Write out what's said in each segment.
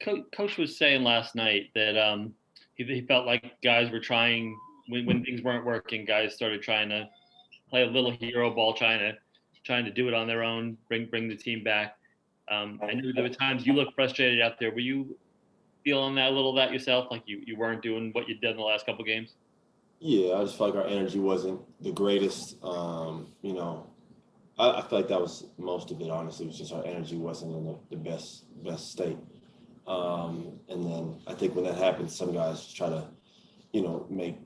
Coach was saying last night that he felt like guys were trying when things weren't working. Guys started trying to play a little hero ball, trying to do it on their own, bring the team back. I knew there were times you looked frustrated out there. Were you feeling that a little that yourself, like you weren't doing what you did in the last couple games? Yeah, I just felt like our energy wasn't the greatest. I feel like that was most of it. Honestly, it was just our energy wasn't in the best state. And then I think when that happens, some guys try to, make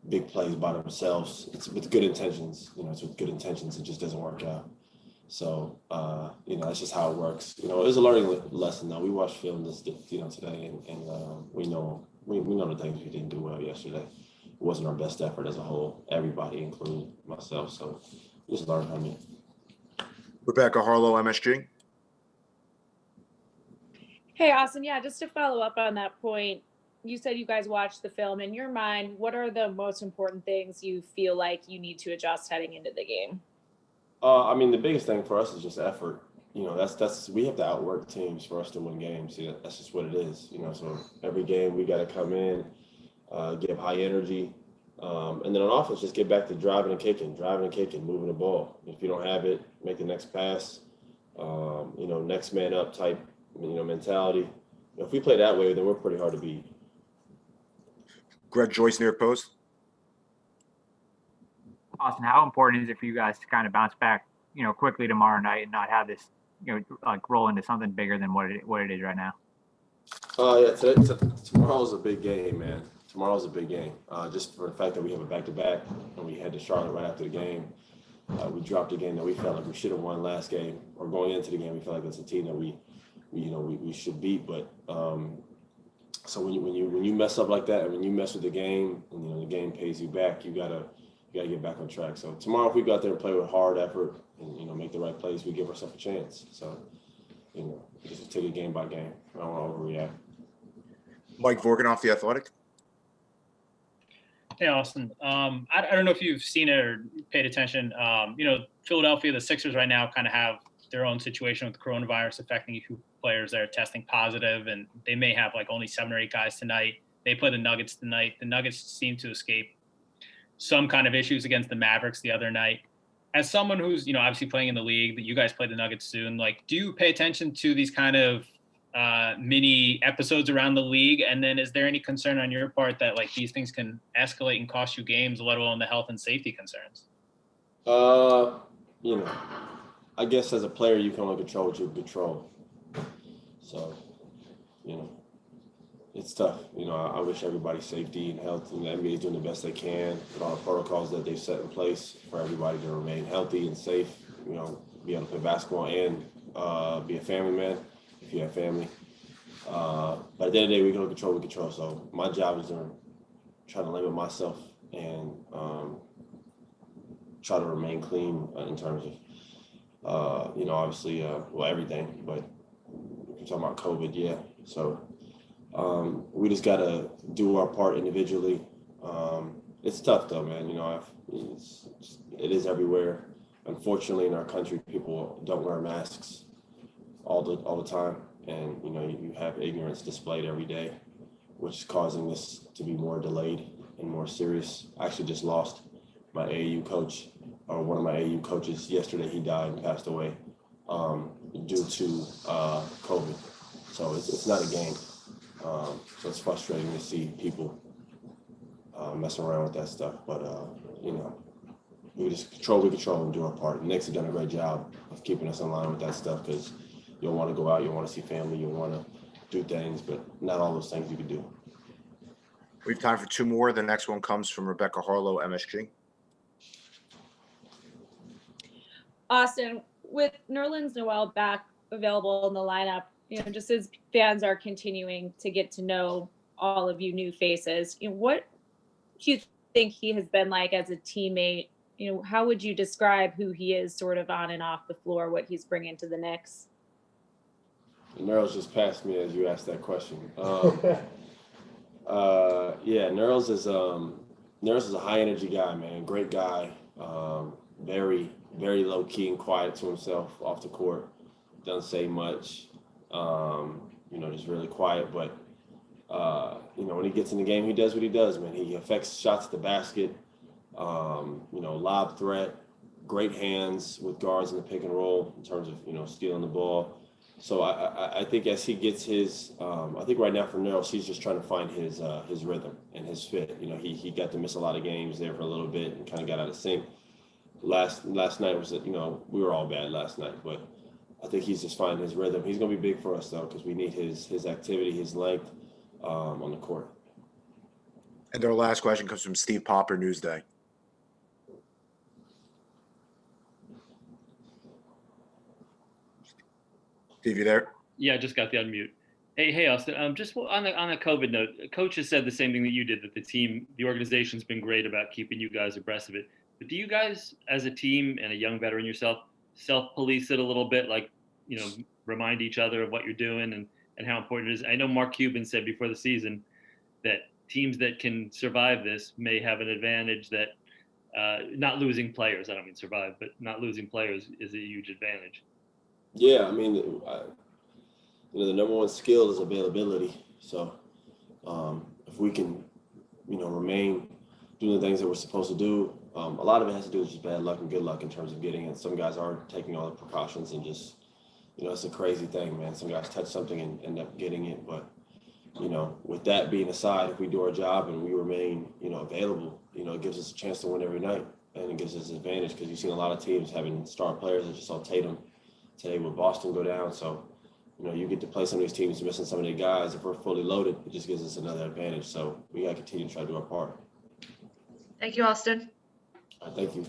big plays by themselves. It's with good intentions. It's with good intentions. It just doesn't work out. So that's just how it works. It was a learning lesson though. We watched film today, and we know the things we didn't do well yesterday. It wasn't our best effort as a whole. Everybody, including myself. So just learn from it. Rebecca Harlow, MSG. Hey, Austin. Yeah, just to follow up on that point, you said you guys watched the film. In your mind, what are the most important things you feel like you need to adjust heading into the game? The biggest thing for us is just effort. That's we have to outwork teams for us to win games. That's just what it is. So every game we got to come in, give high energy, and then on offense, just get back to driving and kicking, moving the ball. If you don't have it, make the next pass. Next man up type, mentality. If we play that way, then we're pretty hard to beat. Greg Joyce, New York Post. Austin, how important is it for you guys to kind of bounce back, quickly tomorrow night and not have this, like roll into something bigger than what it is right now? Tomorrow's a big game, man. Tomorrow's a big game. Just for the fact that we have a back-to-back and we head to Charlotte right after the game. We dropped a game that we felt like we should have won last game, or going into the game, we felt like it's a team that we should beat. But so when you mess up like that, and when you mess with the game, and the game pays you back, you gotta get back on track. So tomorrow, if we go out there and play with hard effort and make the right plays, we give ourselves a chance. So just take it game by game. I don't want to overreact. Mike Vorganoff, The Athletic. Hey, Austin. I don't know if you've seen it or paid attention. Philadelphia, the Sixers right now kind of have their own situation with the coronavirus affecting a few players that are testing positive, and they may have like only 7 or 8 guys tonight. They play the Nuggets tonight. The Nuggets seem to escape some kind of issues against the Mavericks the other night. As someone who's, obviously playing in the league, that you guys play the Nuggets soon, do you pay attention to these kind of mini episodes around the league? And then is there any concern on your part that these things can escalate and cost you games, let alone the health and safety concerns? I guess as a player, you can only control what you can control. So, it's tough. I wish everybody's safety and health, and the NBA is doing the best they can with all the protocols that they've set in place for everybody to remain healthy and safe, be able to play basketball and be a family man if you have family. But at the end of the day, we can control what we control. So my job is to try to limit myself and try to remain clean in terms of, obviously, everything. But if you're talking about COVID, yeah. So we just got to do our part individually. It's tough, though, man. It is everywhere. Unfortunately, in our country, people don't wear masks all the time. And, you have ignorance displayed every day, which is causing this to be more delayed and more serious. I actually just lost my AAU coach, or one of my AAU coaches yesterday. He died and passed away due to COVID. So it's not a game. So it's frustrating to see people messing around with that stuff. But, we just control and do our part. The Knicks have done a great job of keeping us in line with that stuff, because you'll want to go out, you'll want to see family, you'll want to do things, but not all those things you can do. We have time for 2 more. The next one comes from Rebecca Harlow, MSG. Austin, with Nerlens Noel back available in the lineup, just as fans are continuing to get to know all of you new faces, what do you think he has been like as a teammate? How would you describe who he is sort of on and off the floor, what he's bringing to the Knicks? Nerlens just passed me as you asked that question. Nerlens is a high energy guy, man. Great guy. Very, very low key and quiet to himself off the court. Doesn't say much. just really quiet. But, when he gets in the game, he does what he does, man. He affects shots at the basket, lob threat, great hands with guards in the pick and roll in terms of, stealing the ball. So I think as he gets his, I think right now for Nurls, he's just trying to find his rhythm and his fit. He got to miss a lot of games there for a little bit and kind of got out of sync. Last night was, we were all bad last night, but I think he's just finding his rhythm. He's going to be big for us though, because we need his activity, his length on the court. And our last question comes from Steve Popper, Newsday. Steve, you there? Yeah, I just got the unmute. Hey, Austin. Just on a COVID note, Coach has said the same thing that you did. That the organization's been great about keeping you guys abreast of it. But do you guys, as a team and a young veteran yourself, self-police it a little bit? Like, remind each other of what you're doing and how important it is. I know Mark Cuban said before the season that teams that can survive this may have an advantage. That not losing players. I don't mean survive, but not losing players is a huge advantage. Yeah, I mean, the number one skill is availability. So if we can, remain doing the things that we're supposed to do, a lot of it has to do with just bad luck and good luck in terms of getting it. Some guys aren't taking all the precautions and just, it's a crazy thing, man. Some guys touch something and end up getting it. But, with that being aside, if we do our job and we remain, available, it gives us a chance to win every night. And it gives us an advantage because you've seen a lot of teams having star players. I just saw Tatum today with Boston go down. So, you get to play some of these teams missing some of their guys. If we're fully loaded, it just gives us another advantage. So we got to continue to try to do our part. Thank you, Austin. Thank you.